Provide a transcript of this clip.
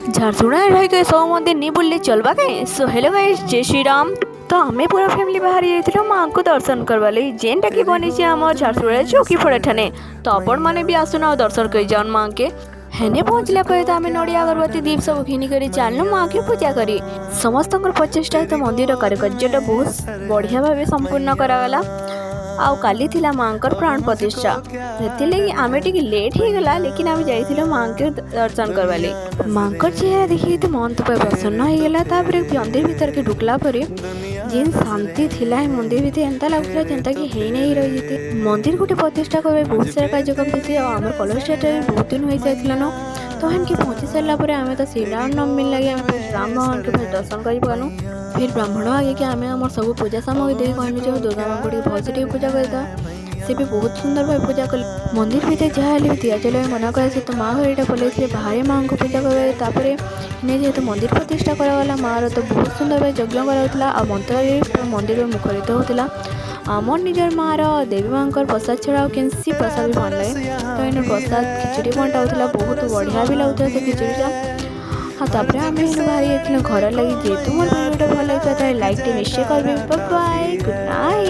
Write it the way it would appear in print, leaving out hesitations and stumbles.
झारसुगुड़ा रही गए सब मंदिर नहीं बुलले चलवा कहीं। सो हेलो गाइस, जय श्री राम। तो आम पूरा फैमिली बाहर जाइए माँ को दर्शन करवा लगी जेनटा कि बनी आम झारसुगुड़ा चौकी पड़े ठाने। तो आपण मैंने भी आसुना दर्शन कर जान माँ के हेने पहुँचला पर तो आम नड़िया अगरबत्ती दीप सब घिनी कर चलनु माँ की पूजा करी। समस्त प्रचेषा तो मंदिर कारुकार्य बहुत बढ़िया भाव संपूर्ण करागला। आउ काली थिला मांकर प्राण प्रतिष्ठा से आम टे लेट हो गला, लेकिन आम जाइए माँ के दर्शन करवाले। मांकर चेहरा देखिए तो मन तो प्रसन्न होगला। मंदिर भीतर के ढुकला पर जेन शांति थिला है मंदिर भीतर एंता लगुला जेनता कि है नहीं रही थे। मंदिर गोटे प्रतिष्ठा कर बहुत सारा कार्यक्रम थी आम कलश बहुत दिन हो जाता न। तो हमके पहुँची सारापर आम तो श्रीराम नवमी लगे आम राम भगवान के दर्शन कर पालू। फिर ब्राह्मण आगे कि आम आम सब पूजा सामग्री दे कहलु जो दुर्गा माँ को भलसे टे पूजा करदा। से भी बहुत सुंदर भाव पूजा कले। मंदिर भीतर जहाँ दिया जल मना कर तो माँ घर यहाँ पलैसे बाहर माँ को पूजा कर जेहेतु मंदिर प्रतिष्ठा कराला माँ तो बहुत सुंदर भाव यज्ञ कराला आ मंत्र मंदिर मुखरित होता। आम निजर माँ देवी माँ प्रसाद छड़ा कैसी प्रसाद भी भल लगे। तो इन प्रसाद खिचड़ी बंटा होता बहुत बढ़िया भी लगता से खिचड़ीटा। हाँ तापर आम बाहरी जाइए घर लगी जेहेतु मोर भिडियोटा भल लगा लाइक निश्चय करेंगे। Bye bye, good night.